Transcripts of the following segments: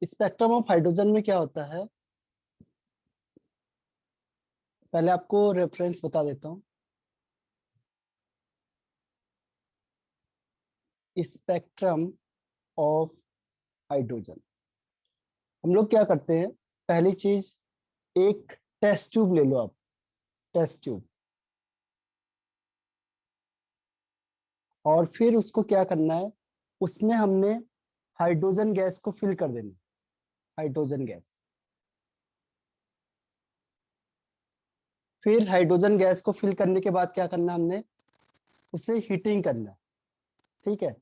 Spectrum of hydrogen में क्या होता है, पहले आपको रेफरेंस बता देता हूँ। स्पेक्ट्रम ऑफ हाइड्रोजन, हम लोग क्या करते हैं, पहली चीज एक टेस्ट ट्यूब ले लो आप, टेस्ट ट्यूब, और फिर उसको क्या करना है, उसमें हमने हाइड्रोजन गैस को फिल कर देना, हाइड्रोजन गैस। फिर हाइड्रोजन गैस को फिल करने के बाद क्या करना, हमने उसे हीटिंग करना, ठीक है।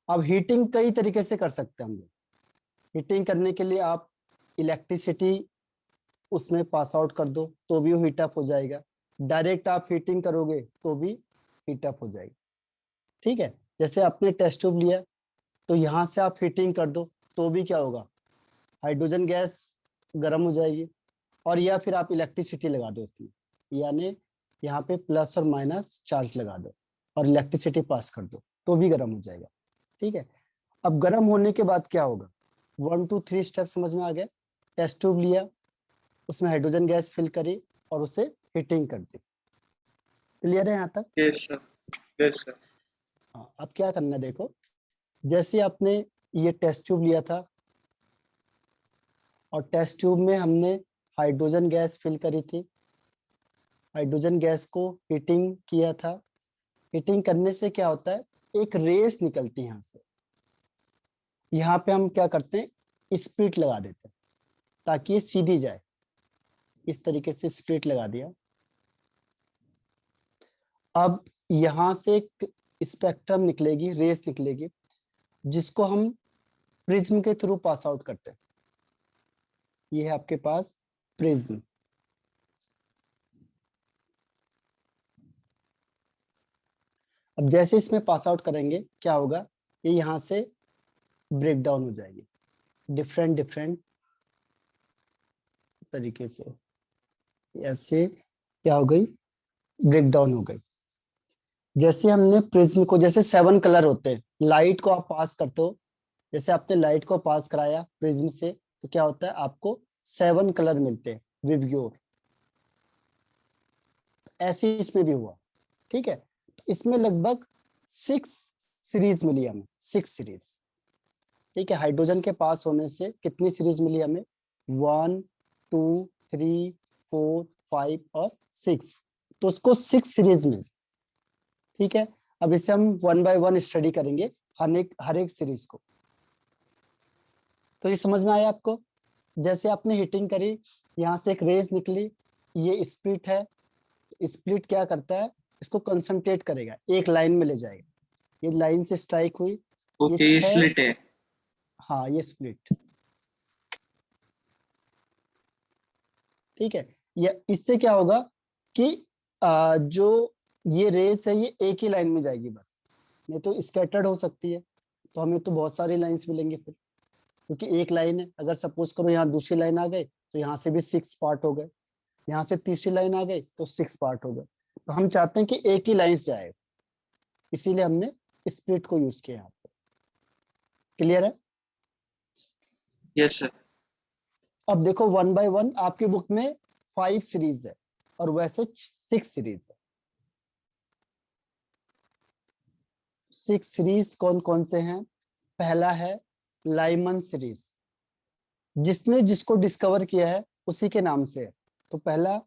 अब हीटिंग कई तरीके से कर सकते हैं हम लोग। हीटिंग करने के लिए आप इलेक्ट्रिसिटी उसमें पास आउट कर दो तो भी वो हीट अप हो जाएगा, डायरेक्ट आप हीटिंग करोगे तो भी हीट अप हो जाएगी, ठीक है। जैसे आपने टेस्ट ट्यूब लिया तो यहाँ से आप हीटिंग कर दो तो भी क्या होगा, हाइड्रोजन गैस गर्म हो जाएगी, और या फिर आप इलेक्ट्रिसिटी लगा दो उसमें, यानी यहाँ पे प्लस और माइनस चार्ज लगा दो और इलेक्ट्रिसिटी पास कर दो तो भी गर्म हो जाएगा, ठीक है। अब गर्म होने के बाद क्या होगा, 1 2 3 स्टेप समझ में आ गए। टेस्ट ट्यूब लिया, उसमें हाइड्रोजन गैस फिल करी और उसे हीटिंग कर दी। क्लियर है यहाँ तक? Yes sir, yes sir. हाँ, अब क्या करना है देखो, जैसे आपने ये टेस्ट ट्यूब लिया था और टेस्ट ट्यूब में हमने हाइड्रोजन गैस फिल करी थी, हाइड्रोजन गैस को हीटिंग किया था। हीटिंग करने से क्या होता है, एक रेस निकलती है यहाँ से, यहाँ पे हम क्या करते हैं, स्प्लिट लगा देते हैं ताकि ये सीधी जाए। इस तरीके से स्प्लिट लगा दिया। अब यहाँ से एक स्पेक्ट्रम निकलेगी, रेस निकलेगी, जिसको हम प्रिज्म के थ्रू पास आउट करते हैं। ये है आपके पास प्रिज्म। अब जैसे इसमें पास आउट करेंगे क्या होगा, ये यहाँ से ब्रेक डाउन हो जाएगी डिफरेंट डिफरेंट तरीके से, ऐसे क्या हो गई, ब्रेक डाउन हो गई। जैसे हमने प्रिज्म को, जैसे 7 कलर होते हैं, लाइट को आप पास करते हो, जैसे आपने लाइट को पास कराया प्रिज्म से तो क्या होता है, आपको 7 कलर मिलते हैं विवग्योर। ऐसे इसमें भी हुआ, ठीक है। इसमें लगभग 6 सीरीज मिली हमें, 6 सीरीज, ठीक है। हाइड्रोजन के पास होने से कितनी सीरीज मिली हमें, 1 2 3 4 5 और 6, तो उसको 6 सीरीज मिली, ठीक है। अब इसे हम 1 बाय 1 स्टडी करेंगे, हर एक सीरीज को। तो ये समझ में आया आपको, जैसे आपने हीटिंग करी, यहाँ से एक रेस निकली, ये स्प्लिट है, स्प्लिट क्या करता है, इसको कंसंट्रेट करेगा, एक लाइन में ले जाएगा, ये लाइन से स्ट्राइक हुई, ये ओके, 6, स्लिट है। हाँ ये स्प्लिट, ठीक है। ये इससे क्या होगा कि जो ये रेस है ये एक ही लाइन में जाएगी बस, नहीं तो स्कैटर्ड हो सकती है, तो हमें तो बहुत सारी लाइंस मिलेंगी फिर, क्योंकि एक लाइन है। अगर सपोज करो यहाँ दूसरी लाइन आ गई तो यहाँ से भी 6 पार्ट हो गए, यहाँ से तीसरी लाइन आ गई तो 6 पार्ट हो गए। तो हम चाहते हैं कि एक ही लाइन से आए, इसीलिए हमने स्प्लिट को यूज किया यहाँ पे। क्लियर है? Yes sir. अब देखो 1 बाय 1 आपकी बुक में 5 सीरीज है और वैसे 6 सीरीज है। 6 सीरीज कौन कौन से हैं, पहला है लाइमन सीरीज, जिसने जिसको डिस्कवर किया है उसी के नाम से है, तो पहला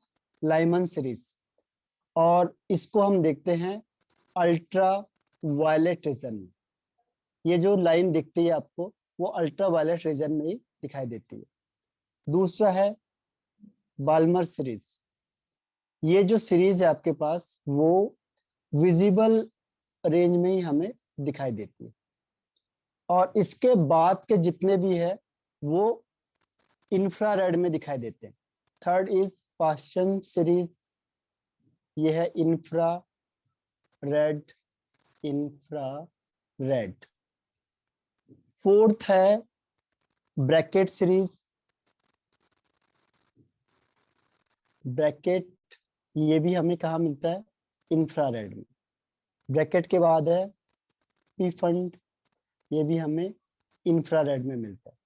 लाइमन सीरीज। और इसको हम देखते हैं अल्ट्रा वायलेट रीजन में, ये जो लाइन दिखती है आपको वो अल्ट्रा वायलेट रीजन में ही दिखाई देती है। दूसरा है बाल्मर सीरीज, ये जो सीरीज है आपके पास वो विजिबल रेंज में ही हमें दिखाई देती है, और इसके बाद के जितने भी है वो इंफ्रारेड में दिखाई देते हैं। थर्ड इज पास्चन सीरीज, ये है infra red, infra red. Fourth है ब्रैकेट सीरीज, ब्रैकेट ये भी हमें कहाँ मिलता है, इंफ्रारेड में। ब्रैकेट के बाद है पी फंड, ये भी हमें इंफ्रारेड में मिलता है।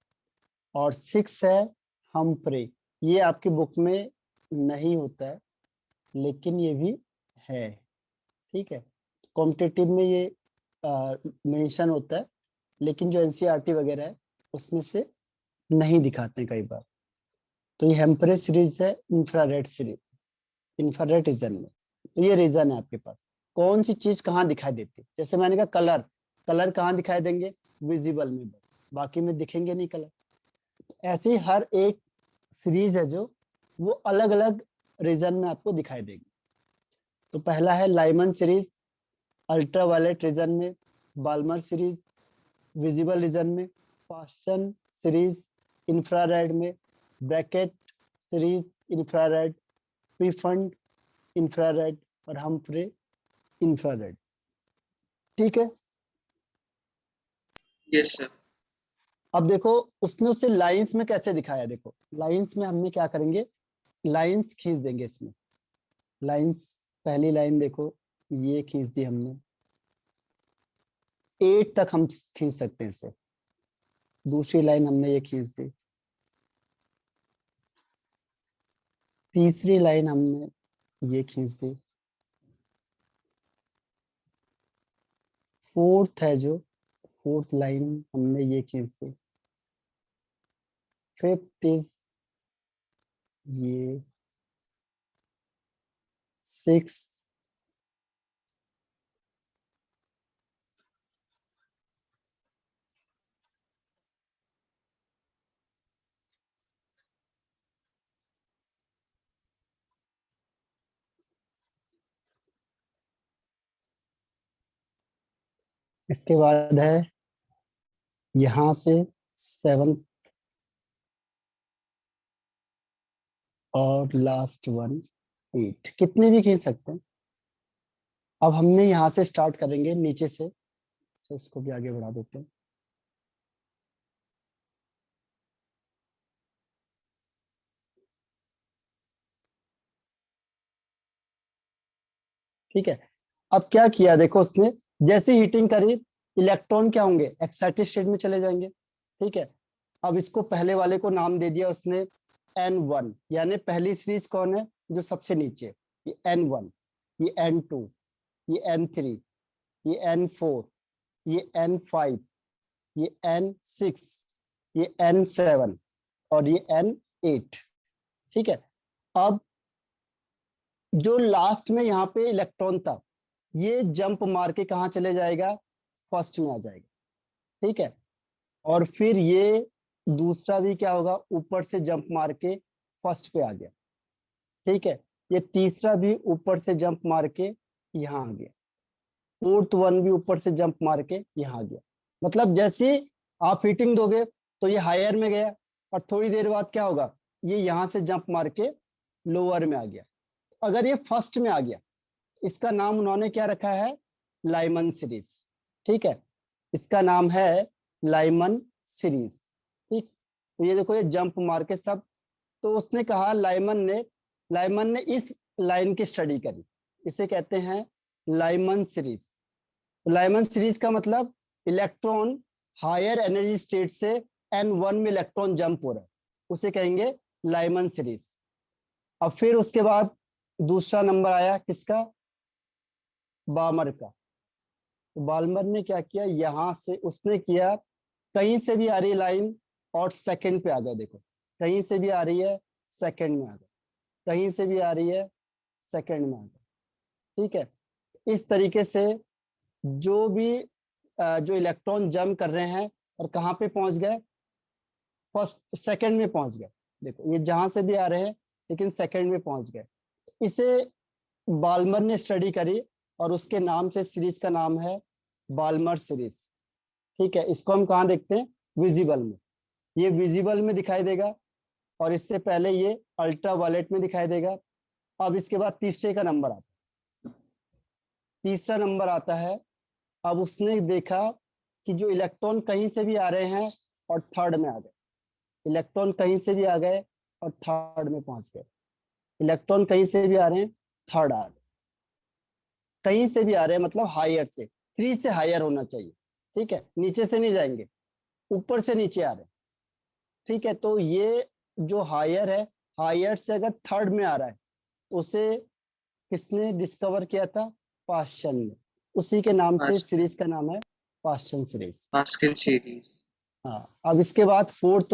और 6 है हम्फ्रे। ये आपकी बुक में नहीं होता है लेकिन ये भी है, ठीक है। कॉम्पिटिटिव में ये मेंशन होता है लेकिन जो एनसीईआरटी वगैरह है उसमें से नहीं दिखाते हैं कई बार। तो ये हेम्प्रे सीरीज है इंफ्रारेड सीरीज, इंफ्रारेड रीजन में। तो ये रीजन है आपके पास कौन सी चीज कहाँ दिखाई देती है। जैसे मैंने कहा कलर, कलर कहाँ दिखाई देंगे, विजिबल में बस, बाकी में दिखेंगे नहीं कलर। ऐसे ही हर एक सीरीज है जो वो अलग अलग रीजन में आपको दिखाई देगी। तो पहला है लाइमन सीरीज अल्ट्रावायलेट रीजन में, बाल्मर सीरीज विजिबल रीजन में, पास्टन सीरीज इंफ्रारेड में, ब्रैकेट सीरीज इंफ्रारेड, पीफंड इंफ्रारेड और हम्फ्रे इंफ्रारेड। ठीक है। Yes sir. अब देखो उसने उसे लाइंस में कैसे दिखाया, देखो लाइंस में हमने क्या करेंगे, लाइंस खींच देंगे इसमें। लाइंस, पहली लाइन देखो ये खींच दी हमने, 8 तक हम खींच सकते हैं इसे। दूसरी लाइन हमने ये खींच दी, तीसरी लाइन हमने ये खींच दी, फोर्थ है जो, फोर्थ लाइन हमने ये खींच दी, फिफ्थ इज ये, सिक्स, इसके बाद है यहां से 7 और लास्ट वन 8, कितने भी खींच सकते हैं। अब हमने यहाँ से स्टार्ट करेंगे नीचे से, तो इसको भी आगे बढ़ा देते हैं। ठीक है। अब क्या किया देखो उसने, जैसे हीटिंग करी इलेक्ट्रॉन क्या होंगे, एक्साइटेड स्टेट में चले जाएंगे। ठीक है। अब इसको पहले वाले को नाम दे दिया उसने N1, यानी पहली सीरीज कौन है जो सबसे नीचे, ये N1, ये N2, ये N3, ये N4, ये N5, ये N6, ये N7 और ये N8। ठीक है। अब जो लास्ट में यहाँ पे इलेक्ट्रॉन था ये जंप मार के कहाँ चले जाएगा, फर्स्ट में आ जाएगा। ठीक है। और फिर ये दूसरा भी क्या होगा, ऊपर से जंप मार के फर्स्ट पे आ गया। ठीक है। ये तीसरा भी ऊपर से जंप मार के यहाँ आ गया, फोर्थ वन भी ऊपर से जंप मार के यहाँ आ गया। मतलब जैसे आप हीटिंग दोगे तो ये हायर में गया और थोड़ी देर बाद क्या होगा, ये यहाँ से जंप मार के लोअर में आ गया। अगर ये फर्स्ट में आ गया, इसका नाम उन्होंने क्या रखा है, लाइमन सीरीज। ठीक है। इसका नाम है लाइमन सीरीज। ठीक। तो ये देखो ये जंप मार के सब, तो उसने कहा लाइमन ने इस लाइन की स्टडी करी, इसे कहते हैं लाइमन सीरीज। लाइमन सीरीज का मतलब इलेक्ट्रॉन हायर एनर्जी स्टेट से N1 में इलेक्ट्रॉन जंप हो रहा है, उसे कहेंगे लाइमन सीरीज। अब फिर उसके बाद दूसरा नंबर आया किसका, बामर का। तो बाल्मर ने क्या किया, यहां से उसने किया, कहीं से भी आ रही लाइन और सेकंड पे आ गया। देखो कहीं से भी आ रही है सेकंड में आ गया, कहीं से भी आ रही है सेकंड में आ गया। ठीक है। इस तरीके से जो भी जो इलेक्ट्रॉन जंप कर रहे हैं और कहाँ पे पहुंच गए, फर्स्ट सेकंड में पहुंच गए। देखो ये जहां से भी आ रहे हैं लेकिन सेकंड में पहुंच गए। इसे बाल्मर ने स्टडी करी और उसके नाम से सीरीज का नाम है बाल्मर सीरीज। ठीक है। इसको हम कहाँ देखते हैं, विजिबल में। ये विजिबल में दिखाई देगा और इससे पहले ये अल्ट्रा वायलेट में दिखाई देगा। अब इसके बाद तीसरे का नंबर आता है, तीसरा नंबर आता है। अब उसने देखा कि जो इलेक्ट्रॉन कहीं से भी आ रहे हैं और थर्ड में आ गए, इलेक्ट्रॉन कहीं से भी आ गए और थर्ड में पहुंच गए, इलेक्ट्रॉन कहीं से भी आ रहे हैं थर्ड आ गए, कहीं से भी आ रहे हैं मतलब हायर से, 3 से हायर होना चाहिए। ठीक है। नीचे से नहीं जाएंगे, ऊपर से नीचे आ रहे हैं। ठीक है, तो ये जो हायर है, हायर से अगर थर्ड में आ रहा है तो उसे किसने डिस्कवर किया था? पाश्चन ने। उसी के नाम से सीरीज का नाम है पाश्चन सीरीज। Pascal series. हाँ, अब इसके बाद फोर्थ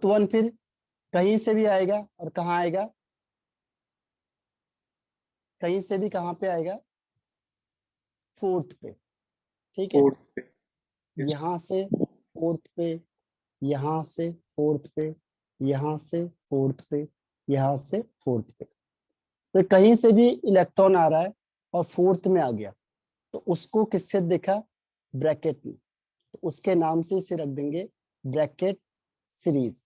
वन फिर कहीं से भी आएगा, और कहाँ आएगा? कहीं से भी कहाँ पे आएगा? फोर्थ पे। ठीक है, फोर्थ पे। yes, यहाँ से फोर्थ पे, यहाँ से फोर्थ पे, यहाँ से फोर्थ पे, यहाँ से फोर्थ पे। तो कहीं से भी इलेक्ट्रॉन आ रहा है और फोर्थ में आ गया, तो उसको किससे देखा? ब्रैकेट में। तो उसके नाम से इसे रख देंगे ब्रैकेट सीरीज।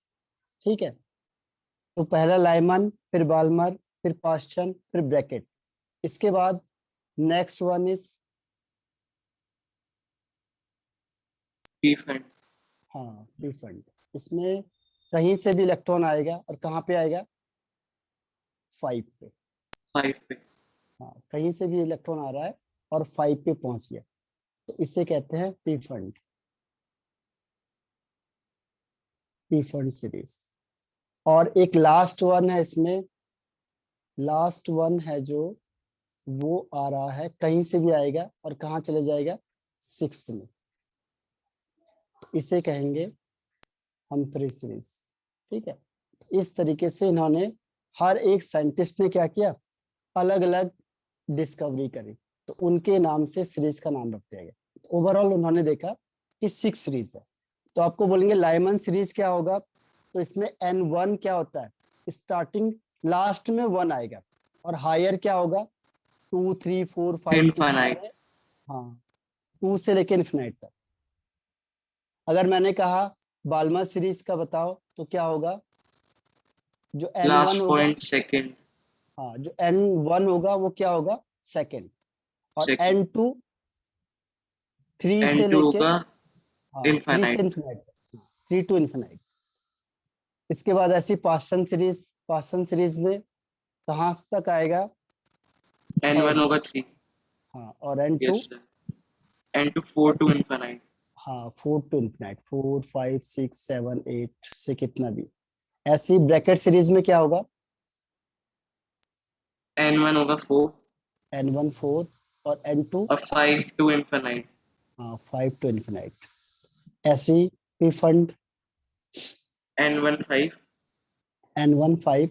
ठीक है, तो पहला लाइमन, फिर बाल्मर, फिर पास्चन, फिर ब्रैकेट। इसके बाद नेक्स्ट वन इज, पीफेंड। हाँ, पीफंड। इसमें कहीं से भी इलेक्ट्रॉन आएगा और कहाँ पे आएगा? 5 पे। 5 पे। हाँ, कहीं से भी इलेक्ट्रॉन आ रहा है और 5 पे पहुंच गया, तो इसे कहते हैं पीफंड, पीफंड सीरीज। और एक लास्ट वन है इसमें, लास्ट वन है जो वो आ रहा है, कहीं से भी आएगा और कहाँ चले जाएगा? 6th में। इसे कहेंगे हम्फ्री सीरीज। ठीक है, इस तरीके से इन्होंने, हर एक साइंटिस्ट ने क्या किया? अलग अलग डिस्कवरी करी, तो उनके नाम से सीरीज का नाम रख दिया गया। ओवरऑल उन्होंने देखा कि 6 सीरीज है। तो आपको बोलेंगे लाइमन सीरीज क्या होगा, तो इसमें N1 क्या होता है? स्टार्टिंग, लास्ट में 1 आएगा, और हायर क्या होगा? 2 3 4 5 6 इनफाइनाइट। सारे। हाँ, 2 से लेके इन्फिनाइट तक। अगर मैंने कहा बाल्मर सीरीज का बताओ, तो क्या होगा? जो N1 लास्ट होगा, पॉइंट सेकंड। हाँ, जो N1 होगा वो क्या होगा? सेकेंड। और सेकंड। N2 3 से N2 लेके, होगा हाँ, 3 से इनफाइनाइट। Infinite, 3 to infinite. इसके बाद ऐसी पास्टन सीरीज में कहाँ तक आएगा? N1 थर्ड तक। होगा 3। हाँ, और N2, yes sir. N2 4 to infinite. हाँ, 4 टू इन्फिनाइट, 4 5 6 7 8 से कितना भी। ऐसी ब्रैकेट सीरीज में क्या होगा? N1 होगा 4 N1 4, और N2, और 5 टू इनफाइनाइट। हाँ, 5 टू इन्फिनाइट। ऐसी पी फंड, N1 5 N1 5,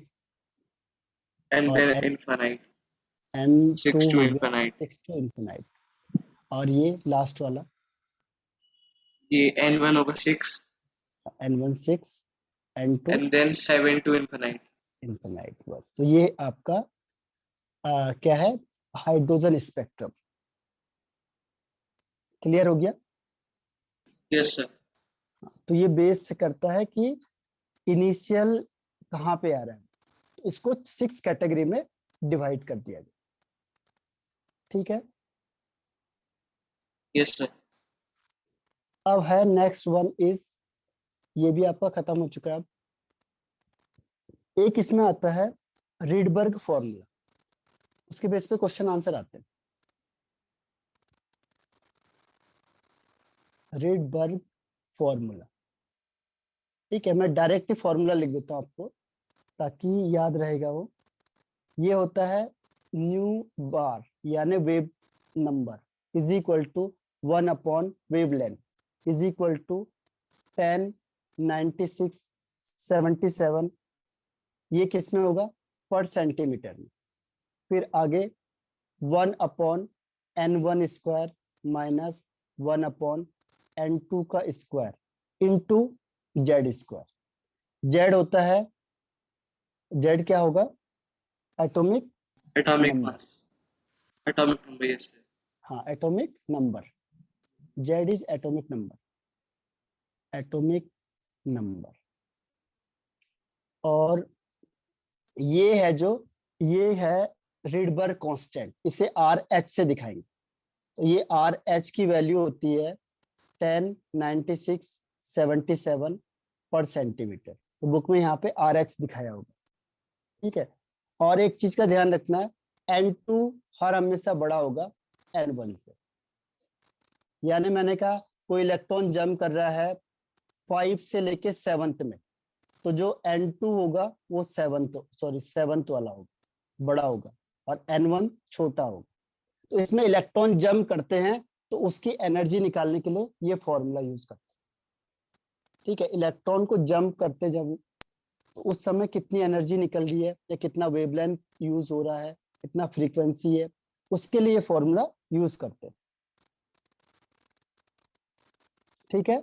एंड और देन इनफाइनाइट। N2 6 टू हो गया इनफाइनाइट। 6 to infinite. और ये लास्ट वाला ये N1 होगा 6 N1 6, N2 and then 7 to infinite. Infinite. बस, तो ये आपका क्या है? Hydrogen spectrum. क्लियर हो गया? Yes sir. तो ये बेस से करता है कि इनिशियल कहाँ पे आ रहा है, तो इसको 6 कैटेगरी में डिवाइड कर दिया गया। ठीक है, यस सर। अब है नेक्स्ट वन इज, ये भी आपका खत्म हो चुका है। अब एक इसमें आता है रीडबर्ग फॉर्मूला, उसके बेस पे क्वेश्चन आंसर आते हैं। रीडबर्ग फॉर्मूला, ठीक है, मैं डायरेक्ट ही फॉर्मूला लिख देता हूँ आपको ताकि याद रहेगा वो। ये होता है न्यू बार यानी wave number is equal to 1 upon wavelength is equal to 10 96 77। ये किस में होगा? पर सेंटीमीटर में। फिर आगे 1 upon N1 square minus 1 upon N2 का square into Z square. Z होता है, जेड क्या होगा? Atomic atomic number. Mass. Atomic number. Yes sir. हाँ, atomic number. Z is atomic number, atomic number. और ये है जो, ये है रिडबर्ग कांस्टेंट, इसे आर एच से दिखाएंगे। तो ये आर एच की वैल्यू होती है 10 96 77 पर सेंटीमीटर। तो बुक में यहाँ पे आर एच दिखाया होगा। ठीक है, और एक चीज का ध्यान रखना है, N2 हर हमेशा बड़ा होगा N1 से। यानी मैंने कहा कोई इलेक्ट्रॉन जंप कर रहा है 5 से लेके 7th में, तो जो N2 होगा वो 7th वाला होगा, बड़ा होगा, और N1 छोटा होगा। तो इसमें इलेक्ट्रॉन जंप करते हैं, तो उसकी एनर्जी निकालने के लिए ये फॉर्मूला यूज करते हैं। ठीक है, इलेक्ट्रॉन को जंप करते जब, तो उस समय कितनी एनर्जी निकल रही है या कितना वेवलेंथ यूज हो रहा है, कितना फ्रीक्वेंसी है, उसके लिए फॉर्मूला यूज करते हैं। ठीक है,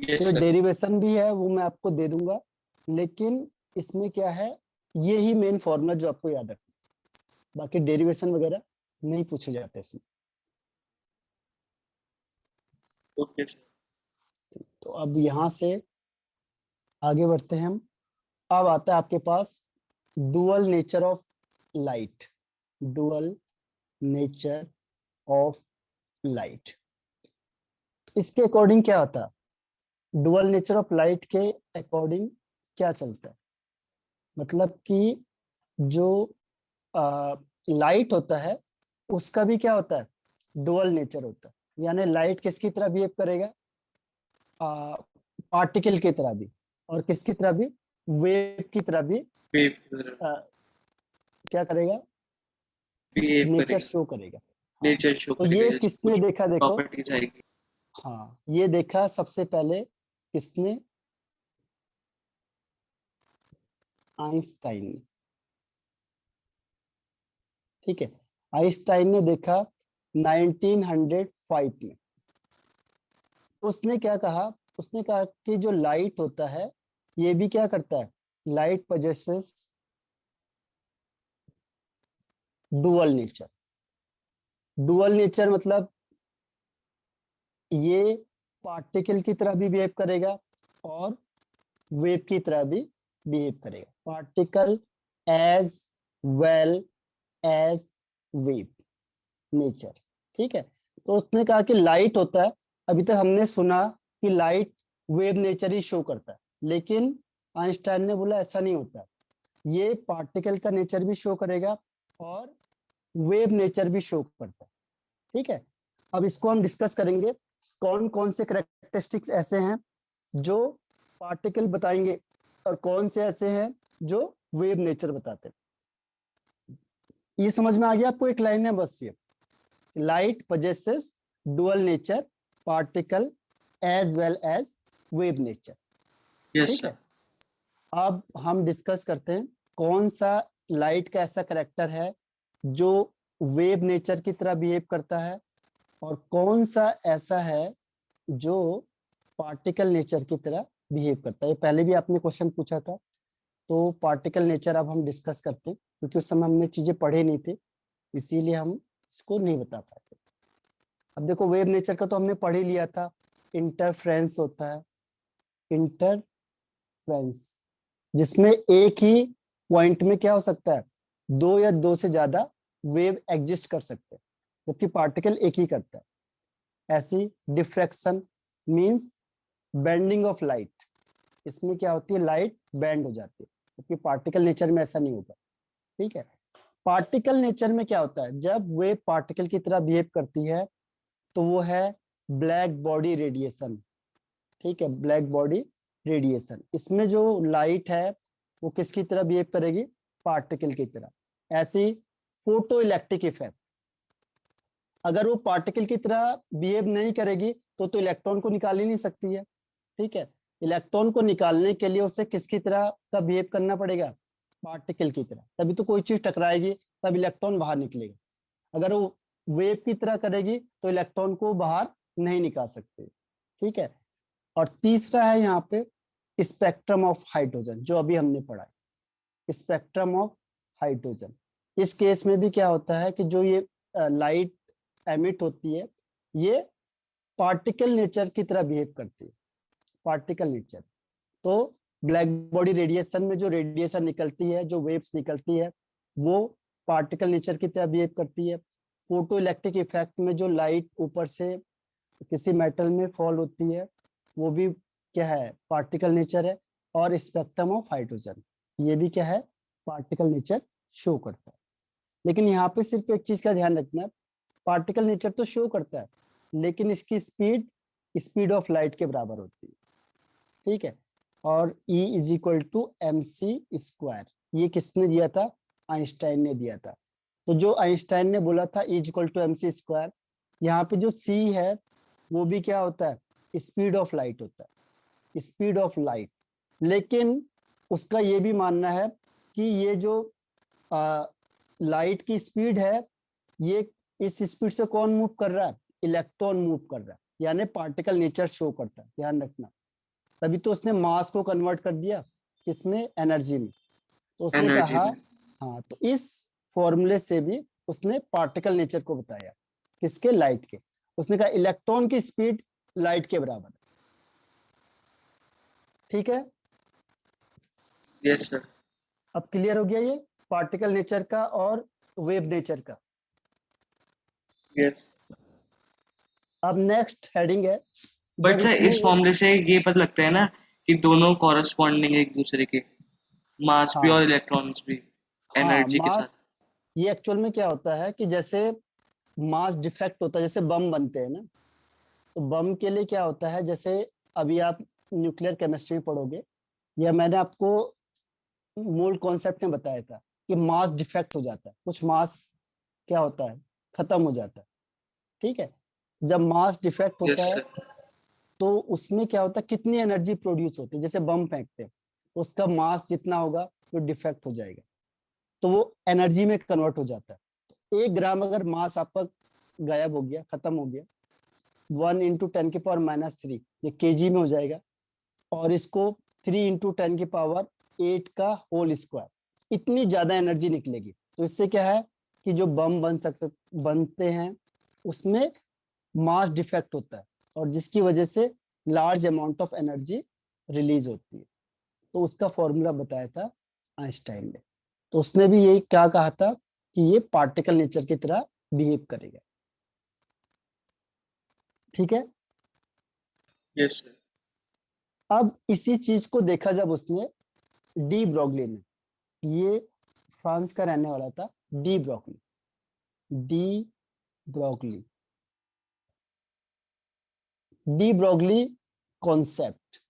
यस तो सर। डेरिवेशन भी है, वो मैं आपको दे दूंगा, लेकिन इसमें क्या है, ये ही मेन फॉर्मूला जो आपको याद रखना, बाकी डेरिवेशन वगैरह नहीं पूछे जाते इसमें। Okay sir. तो अब यहाँ से आगे बढ़ते हैं हम। अब आता है आपके पास dual nature of light. Dual nature of light, इसके अकॉर्डिंग क्या होता है? डुअल नेचर ऑफ लाइट के अकॉर्डिंग क्या चलता है, मतलब कि जो लाइट होता है उसका भी क्या होता है, डुअल नेचर होता है। यानी लाइट किसकी तरह बिहेव करेगा, पार्टिकल की तरह भी, और किसकी तरह भी, वेव की तरह भी वेव की तरह आ, क्या करेगा, बिहेव नेचर करेगा, शो करेगा। हाँ, नेचर शो तो करेगा, ये जैसे किसने कुछ देखा, देखो। प्रॉपर्टीज आएगी। हाँ, ये देखा सबसे पहले किसने, आइंस्टाइन ने। ठीक है, आइंस्टाइन ने देखा 1905 में। उसने क्या कहा, उसने कहा कि जो लाइट होता है ये भी क्या करता है, light possesses dual nature. Dual nature मतलब ये पार्टिकल की तरह भी बिहेव करेगा और वेव की तरह भी बिहेव करेगा। Particle as well as wave nature. ठीक है, तो उसने कहा कि लाइट होता है, अभी तक हमने सुना कि लाइट वेव नेचर ही शो करता है, लेकिन आइंस्टाइन ने बोला ऐसा नहीं होता, ये पार्टिकल का नेचर भी शो करेगा और वेव नेचर भी शो करता है। ठीक है, अब इसको हम डिस्कस करेंगे, कौन कौन से करेक्टरिस्टिक्स ऐसे हैं जो पार्टिकल बताएंगे और कौन से ऐसे हैं जो वेव नेचर बताते हैं। ये समझ में आ गया आपको, एक लाइन है बस ये, light possesses dual nature, particle as well as wave nature। Yes ठीक सर। है, अब हम डिस्कस करते हैं कौन सा लाइट का ऐसा करेक्टर है जो वेव नेचर की तरह बिहेव करता है, और कौन सा ऐसा है जो पार्टिकल नेचर की तरह बिहेव करता है। ये पहले भी आपने क्वेश्चन पूछा था, तो पार्टिकल नेचर अब हम डिस्कस करते हैं, क्योंकि उस समय हमने चीजें पढ़े नहीं थी, इसीलिए हम इसको नहीं बता पाते। अब देखो, वेव नेचर का तो हमने पढ़ ही लिया था, इंटरफ्रेंस होता है, इंटरफ्रेंस, जिसमें एक ही पॉइंट में क्या हो सकता है, दो या दो से ज्यादा वेव एग्जिस्ट कर सकते हैं, जबकि पार्टिकल एक ही करता है। ऐसी diffraction means bending of light, इसमें क्या होती है, लाइट बेंड हो जाती है, जबकि पार्टिकल नेचर में ऐसा नहीं होगा। ठीक है, पार्टिकल नेचर में क्या होता है, जब वेव पार्टिकल की तरह बिहेव करती है तो वो है ब्लैक बॉडी रेडिएशन। ठीक है, ब्लैक बॉडी रेडिएशन, इसमें जो लाइट है वो किसकी तरह बिहेव करेगी, पार्टिकल की तरह। ऐसी फोटो इलेक्ट्रिक इफेक्ट, अगर वो पार्टिकल की तरह बिहेव नहीं करेगी तो इलेक्ट्रॉन को निकाल ही नहीं सकती है। ठीक है, इलेक्ट्रॉन को निकालने के लिए उसे किसकी तरह का बिहेव करना पड़ेगा, पार्टिकल की तरह, तभी तो कोई चीज टकराएगी, तब इलेक्ट्रॉन बाहर निकलेगा। अगर वो वेव की तरह करेगी तो इलेक्ट्रॉन को बाहर नहीं निकाल सकते। ठीक है, और तीसरा है यहाँ पे स्पेक्ट्रम ऑफ हाइड्रोजन, जो अभी हमने पढ़ा है, स्पेक्ट्रम ऑफ हाइड्रोजन। इस केस में भी क्या होता है कि जो ये लाइट एमिट होती है, ये पार्टिकल नेचर की तरह बिहेव करती है, पार्टिकल नेचर। तो ब्लैक बॉडी रेडिएशन में जो रेडिएशन निकलती है, जो वेव्स निकलती है, वो पार्टिकल नेचर की तरह बिहेव करती है। फोटो इलेक्ट्रिक इफेक्ट में जो लाइट ऊपर से किसी मेटल में फॉल होती है, वो भी क्या है, पार्टिकल नेचर है। और स्पेक्ट्रम ऑफ हाइड्रोजन, ये भी क्या है, पार्टिकल नेचर शो करता है। लेकिन यहाँ पे सिर्फ एक चीज का ध्यान रखना है, पार्टिकल नेचर तो शो करता है, लेकिन इसकी स्पीड स्पीड ऑफ लाइट के बराबर होती है, ठीक है। और E is equal to mc², ये किसने दिया था? आइंस्टाइन ने दिया था। तो जो आइंस्टाइन ने बोला था E is equal to mc², यहाँ पे जो C है वो भी क्या होता है? स्पीड ऑफ लाइट होता है, स्पीड ऑफ लाइट। लेकिन उसका ये भी मानना है कि ये जो लाइट की स्पीड है, ये इस स्पीड से कौन मूव कर रहा है? इलेक्ट्रॉन मूव कर रहा है, यानी पार्टिकल नेचर शो करता है, ध्यान रखना। तभी तो उसने मास को कन्वर्ट कर दिया किसमें? एनर्जी में। तो उसने एनर्जी कहा, में। हाँ, तो इस फॉर्मूले से भी उसने पार्टिकल नेचर को बताया, किसके? लाइट के। उसने कहा इलेक्ट्रॉन की स्पीड लाइट के बराबर है, ठीक है। Yes sir. अब क्लियर हो गया ये पार्टिकल नेचर का और वेव नेचर का। यस। अब नेक्स्ट हेडिंग है, बट जब सर इसने इस फॉर्मूले से ये पता लगता है ना कि दोनों कॉरस्पॉन्डिंग है एक दूसरे के, मास भी और हाँ इलेक्ट्रॉन्स भी हाँ एनर्जी के साथ। मास, ये एक्चुअल में क्या होता है कि जैसे मास डिफेक्ट होता है, जैसे बम बनते हैं ना, तो बम के लिए क्या होता है, जैसे अभी आप न्यूक्लियर केमिस्ट्री में पढ़ोगे, या मैंने आपको मूल कॉन्सेप्ट में बताया था कि मास डिफेक्ट हो जाता है, कुछ मास क्या होता है? खत्म हो जाता है, ठीक है। जब मास डिफेक्ट होता यस है सर। तो उसमें क्या होता है, कितनी एनर्जी प्रोड्यूस होती है? जैसे बम फेंकते हैं, उसका मास जितना होगा तो डिफेक्ट हो जाएगा, तो वो एनर्जी में कन्वर्ट हो जाता है। तो 1 ग्राम अगर मास आपका गायब हो गया, खत्म हो गया, 1 × 10⁻³ ये केजी में हो जाएगा, और इसको 3 × 10⁸ का होल स्क्वायर, इतनी ज्यादा एनर्जी निकलेगी। तो इससे क्या है कि जो बम बनते हैं उसमें मास डिफेक्ट होता है, और जिसकी वजह से large amount of energy release होती है। तो उसका फॉर्मूला बताया था आइंस्टाइन ने। तो उसने भी यही क्या कहा था कि ये पार्टिकल नेचर की तरह बिहेव करेगा, ठीक है। Yes sir. अब इसी चीज को देखा जब उसने डी ब्रॉगली ने, ये फ्रांस का रहने वाला था, de Broglie, de Broglie, de Broglie concept,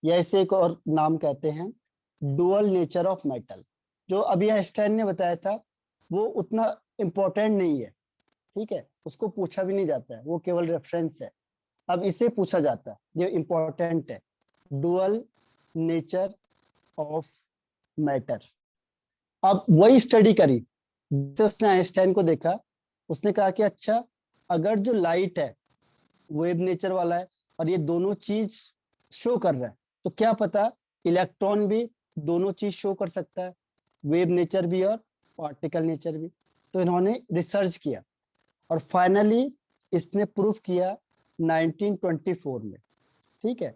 या इसे एक और नाम कहते हैं डुअल नेचर ऑफ मेटल। जो अभी आइंस्टाइन ने बताया था वो उतना इम्पोर्टेंट नहीं है, ठीक है, उसको पूछा भी नहीं जाता है, वो केवल रेफरेंस है। अब इसे पूछा जाता है, ये इम्पोर्टेंट है, डुअल नेचर ऑफ मैटर। अब वही स्टडी करी जिससे उसने आइंस्टाइन को देखा, उसने कहा कि अच्छा, अगर जो लाइट है वेव नेचर वाला है और ये दोनों चीज शो कर रहा है, तो क्या पता इलेक्ट्रॉन भी दोनों चीज शो कर सकता है, वेव नेचर भी और पार्टिकल नेचर भी। तो इन्होंने रिसर्च किया और फाइनली इसने प्रूफ किया 1924 में, ठीक है।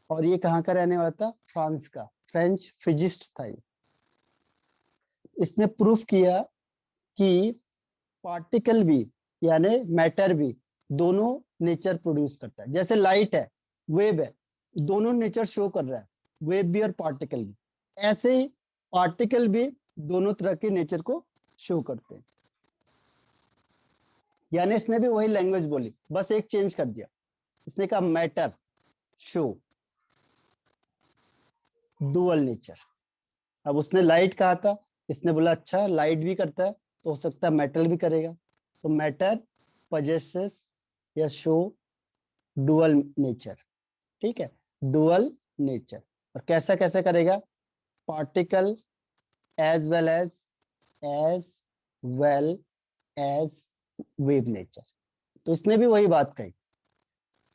और ये कहाँ का रहने वाला था? फ्रांस का, फ्रेंच फिजिस्ट था ये। इसने प्रूफ किया कि पार्टिकल भी यानी मैटर भी दोनों नेचर प्रोड्यूस करता है। जैसे लाइट है, वेव है, दोनों नेचर शो कर रहा है, वेव भी और पार्टिकल भी। ऐसे ही पार्टिकल भी दोनों तरह के नेचर को शो करते हैं। यानी इसने भी वही लैंग्वेज बोली, बस एक चेंज कर दिया, इसने कहा मैटर शो डुअल नेचर। अब उसने लाइट कहा था, इसने बोला अच्छा लाइट भी करता है तो हो सकता है मेटल भी करेगा। तो मैटर पजेसेस या शो डुअल नेचर, ठीक है, डुअल नेचर। और कैसा कैसा करेगा? Particle as well as well as wave nature. तो इसने भी वही बात कही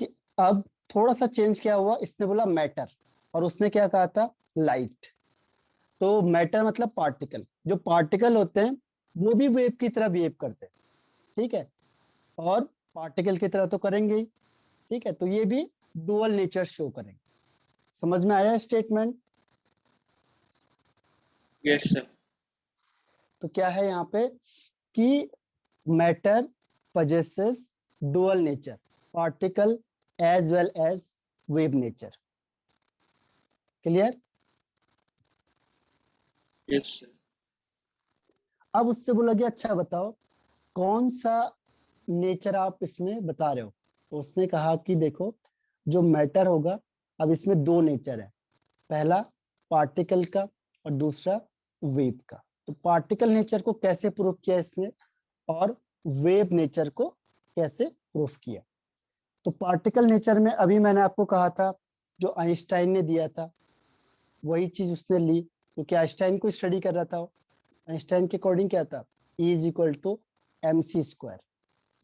कि अब थोड़ा सा चेंज क्या हुआ, इसने बोला मैटर और उसने क्या कहा था? लाइट। तो मैटर मतलब पार्टिकल, जो पार्टिकल होते हैं वो भी वेव की तरह बिहेव करते हैं, ठीक है, और पार्टिकल की तरह तो करेंगे ही, ठीक है। तो ये भी डुअल नेचर शो करेंगे। समझ में आया स्टेटमेंट? Yes sir. तो क्या है यहाँ पे कि matter possesses dual nature, particle as well as wave nature. Clear? Yes sir. अब उससे बोला गया अच्छा बताओ कौन सा नेचर आप इसमें बता रहे हो? तो उसने कहा कि देखो जो मैटर होगा, अब इसमें दो नेचर है, पहला पार्टिकल का और दूसरा वेव का। तो पार्टिकल नेचर को कैसे प्रूव किया इसने और वेव नेचर को कैसे प्रूफ किया। तो पार्टिकल नेचर में अभी मैंने आपको कहा था, जो आइंस्टाइन ने दिया था वही चीज उसने ली, क्योंकि आइंस्टाइन को स्टडी कर रहा था वो। आइंस्टाइन के अकॉर्डिंग क्या था, E is equal to mc²।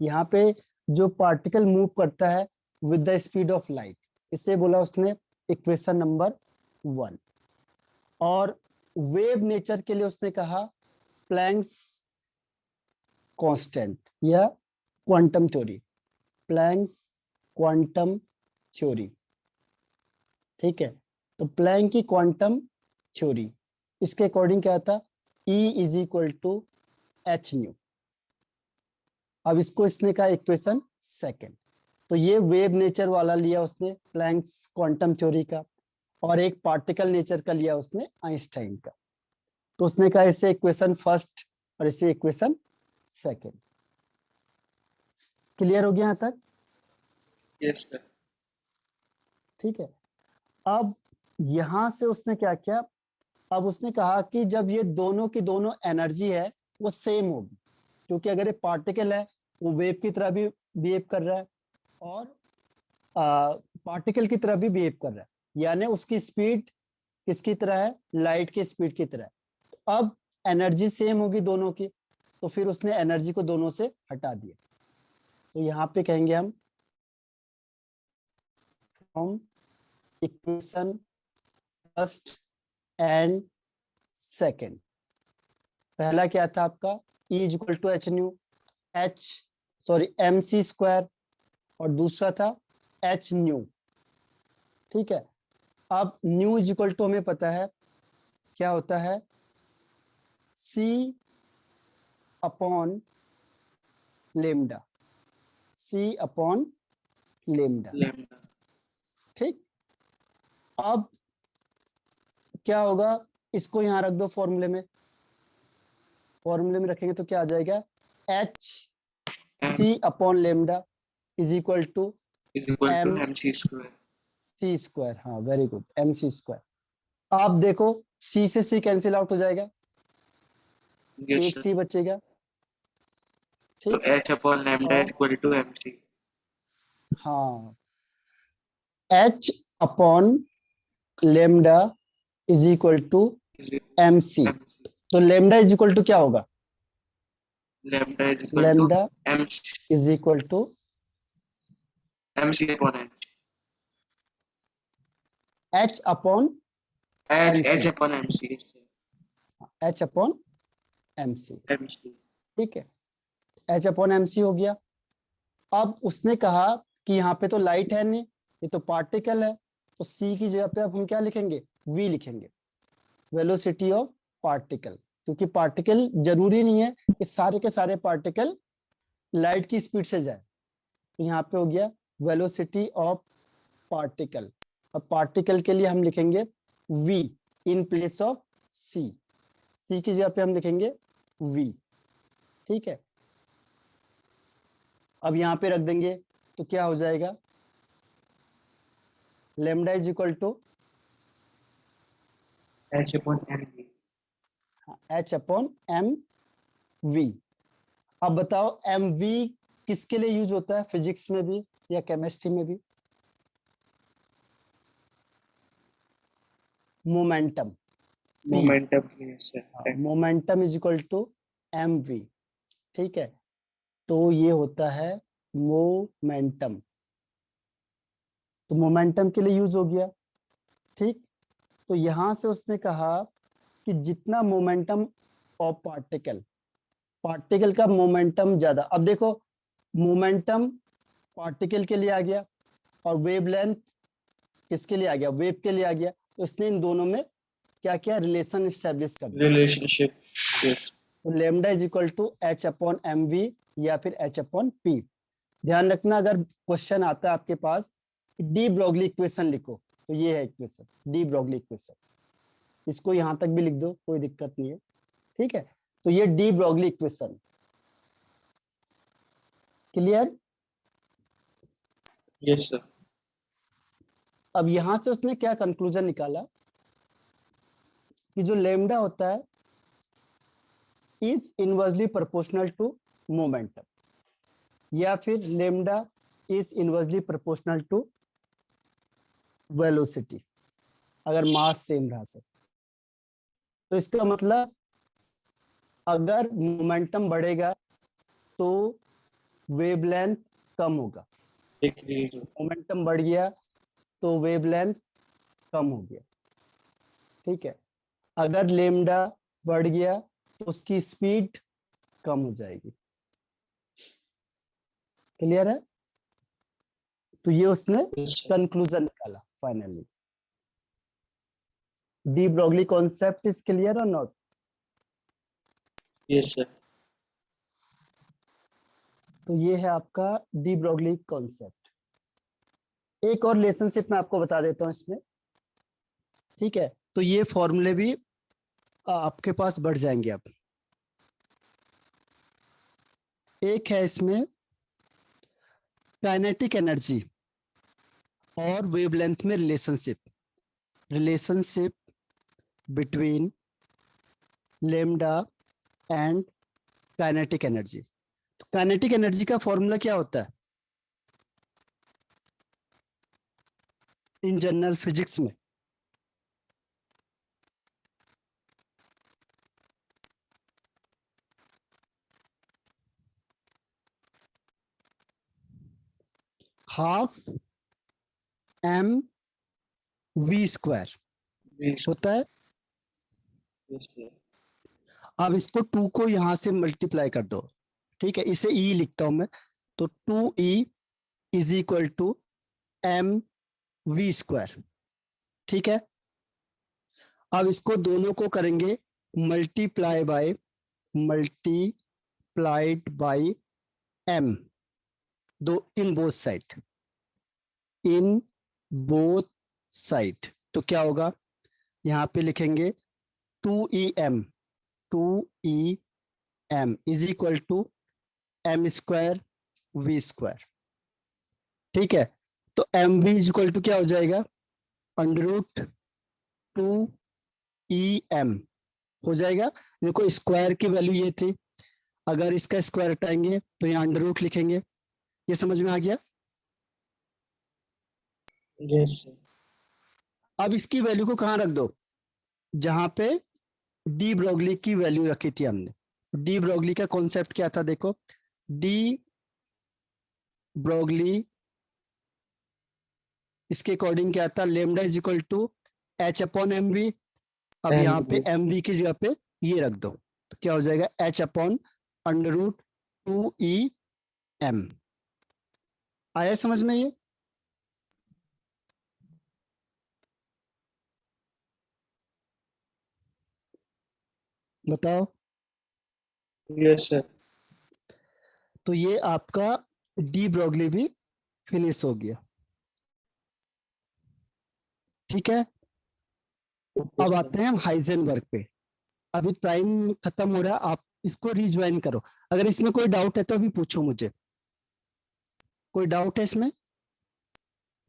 यहाँ पे जो पार्टिकल मूव करता है with the speed of light, इसे बोला उसने इक्वेशन नंबर 1। और वेव नेचर के लिए उसने कहा प्लैंक्स कांस्टेंट या quantum theory, Planck's quantum theory. ठीक है, तो प्लैंक की क्वांटम थ्योरी, इसके अकॉर्डिंग क्या था, E is equal to h nu. अब इसको इसने कहा इक्वेशन सेकंड। तो ये वेव नेचर वाला लिया उसने प्लैंक्स क्वांटम थ्योरी का, और एक पार्टिकल नेचर का लिया उसने आइंस्टाइन का। तो उसने कहा इसे इक्वेशन फर्स्ट और इसे इक्वेशन सेकंड। क्लियर हो गया यहाँ तक? Yes sir. ठीक है, अब यहां से उसने क्या किया, अब उसने कहा कि जब ये दोनों की दोनों एनर्जी है वो सेम होगी, क्योंकि अगर ये पार्टिकल है वो वेव की तरह भी बिहेव कर रहा है और पार्टिकल की तरह भी बिहेव कर रहा है, यानी उसकी स्पीड किसकी तरह है, लाइट की स्पीड की तरह है। तो अब एनर्जी सेम होगी दोनों की, तो फिर उसने एनर्जी को दोनों से हटा दिया। तो यहाँ पे कहेंगे हम from equation first and second, पहला क्या था आपका, E is equal to h nu, mc², और दूसरा था एच न्यू। ठीक है, अब न्यू इज इक्वल टू हमें पता है क्या होता है, C upon lambda, C upon lambda. Lambda. ठीक, अब क्या होगा, इसको यहां रख दो फॉर्मूले में, फॉर्मूले में रखेंगे तो क्या आ जाएगा, h c upon lambda is equal to is equal to m mc²। C square. हाँ वेरी गुड, mc²। आप देखो C से C कैंसिल आउट हो जाएगा, यस एक सर। C बचेगा। तो ठीक, h अपॉन लैम्डा इज और इक्वल टू mc। हाँ H upon lambda is equal to is mc। mc। तो लेमडा इज इक्वल टू क्या होगा, lambda is equal to lambda mc। Is equal to mc upon h। H upon h mc, upon mc। Yes sir. H upon mc। mc। ठीक है, H upon mc हो गया। अब उसने कहा कि यहाँ पे तो लाइट है नहीं, ये तो पार्टिकल है, तो C की जगह पे अब हम क्या लिखेंगे, V लिखेंगे, वेलोसिटी ऑफ पार्टिकल। क्योंकि पार्टिकल जरूरी नहीं है कि सारे के सारे पार्टिकल लाइट की स्पीड से जाए। तो यहाँ पे हो गया वेलोसिटी ऑफ पार्टिकल। अब पार्टिकल के लिए हम लिखेंगे V in place of C, C की जगह पे हम लिखेंगे V। ठीक है, अब यहाँ पे रख देंगे तो क्या हो जाएगा, lambda is equal to h upon mv। H upon m v. अब बताओ एम वी किसके लिए यूज होता है, फिजिक्स में भी या केमिस्ट्री में भी, momentum, p. Momentum. Yes sir. Momentum is equal to m v. ठीक है, तो ये होता है मोमेंटम, तो मोमेंटम के लिए यूज हो गया। ठीक, तो यहां से उसने कहा कि जितना मोमेंटम ऑफ पार्टिकल, पार्टिकल का मोमेंटम ज्यादा। अब देखो मोमेंटम पार्टिकल के लिए आ गया और वेवलेंथ किसके लिए आ गया, वेव के लिए आ गया। तो इसने इन दोनों में क्या किया, रिलेशन स्टैब्लिश कर दिया। रिलेशनशिप। यस। तो lambda is equal to h upon m v या फिर एच अपॉन पी। ध्यान रखना, अगर क्वेश्चन आता है आपके पास डी ब्रोगली इक्वेशन लिखो, तो ये है इक्वेशन, डी ब्रोगली इक्वेशन। इसको यहां तक भी लिख दो, कोई दिक्कत नहीं है। ठीक है, तो ये de Broglie equation. Clear? Yes sir. अब यहां से उसने क्या कंक्लूजन निकाला कि जो लेमडा होता है is inversely proportional to momentum, या फिर lambda is inversely proportional to velocity, अगर मास सेम रहा तो इसका मतलब अगर मोमेंटम बढ़ेगा तो वेवलेंथ कम होगा, डिक्रीज मोमेंटम बढ़ गया तो वेवलेंथ कम हो गया। ठीक है, अगर लेमडा बढ़ गया तो उसकी स्पीड कम हो जाएगी। क्लियर है? तो ये उसने कंक्लूजन निकाला finally. De Broglie concept is clear और नॉट? Yes sir. तो ये है आपका डी ब्रोगली कॉन्सेप्ट। एक और रिलेशनशिप मैं आपको बता देता हूँ इसमें। ठीक है, तो ये फॉर्मूले भी आपके पास बढ़ जाएंगे। अब एक है इसमें काइनेटिक एनर्जी और वेवलेंथ में relationship between lambda and kinetic energy. तो काइनेटिक एनर्जी का फॉर्मूला क्या होता है इन जनरल फिजिक्स में? हाफ एम वी स्क्वायर होता है। Yes sir. अब इसको 2 को यहां से मल्टीप्लाई कर दो। ठीक है, इसे ई लिखता हूं मैं, तो 2e is equal to m v square. ठीक है, अब इसको दोनों को करेंगे मल्टीप्लाइड बाय एम, दो इन बोथ साइड। तो क्या होगा, यहां पे लिखेंगे 2em is equal to m square v square. ठीक है, तो m v is equal to क्या हो जाएगा, अंडर रूट 2em हो जाएगा। देखो स्क्वायर की वैल्यू ये थी, अगर इसका स्क्वायर हटाएंगे तो यहाँ अंडर रूट लिखेंगे। ये समझ में आ गया? Yes sir. अब इसकी वैल्यू को कहाँ रख दो, जहां पे डी ब्रोगली की वैल्यू रखी थी हमने। डी ब्रोगली का कॉन्सेप्ट क्या था, देखो डी ब्रोगली इसके अकॉर्डिंग क्या था, lambda is equal to h upon m v. अब यहाँ पे एम वी की जगह पे ये रख दो, तो क्या हो जाएगा H upon under root 2em। आया समझ में ये? बताओ। Yes sir. तो ये आपका डी ब्रोगली भी फिनिश हो गया। ठीक है, अब आते हैं हम हाइजेनबर्ग पे। अभी टाइम खत्म हो रहा है, आप इसको रिज्वाइन करो। अगर इसमें कोई डाउट है तो अभी पूछो मुझे। कोई डाउट है इसमें?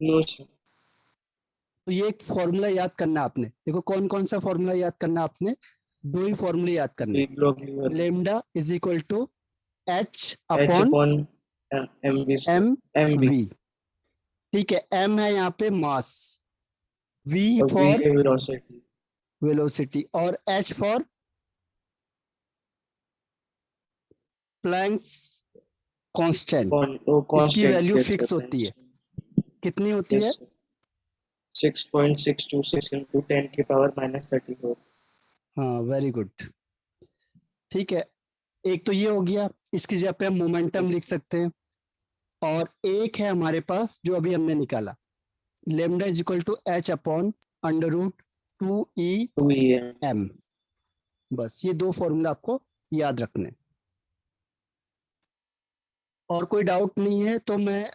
No sir. तो ये एक फॉर्मूला याद करना है आपने। देखो कौन कौन सा फॉर्मूला याद करना है आपने, दो ही फॉर्मूले याद करने, de Broglie lambda is equal to h h upon upon m v m m v v. ठीक है, एम है यहाँ पे मास, वी और वी फॉर है वेलोसिटी वेलोसिटी, और एच फॉर प्लैंक्स कांस्टेंट। इसकी constant. Value yes fix sir. होती है। कितनी होती है? Yes sir. 6.626 into 10 की पावर -34। हाँ, वेरी गुड। ठीक है, एक तो ये हो गया, इसकी जगह पे हम मोमेंटम लिख सकते हैं। और एक है हमारे पास जो अभी हमने निकाला, lambda is equal to h upon under root 2em। बस ये दो फॉर्मूला आपको याद रखने। और कोई डाउट नहीं है तो मैं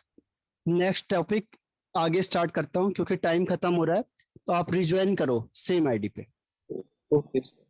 नेक्स्ट टॉपिक आगे स्टार्ट करता हूँ, क्योंकि टाइम खत्म हो रहा है। तो आप रिज्वाइन करो सेम आईडी पे। Okay sir.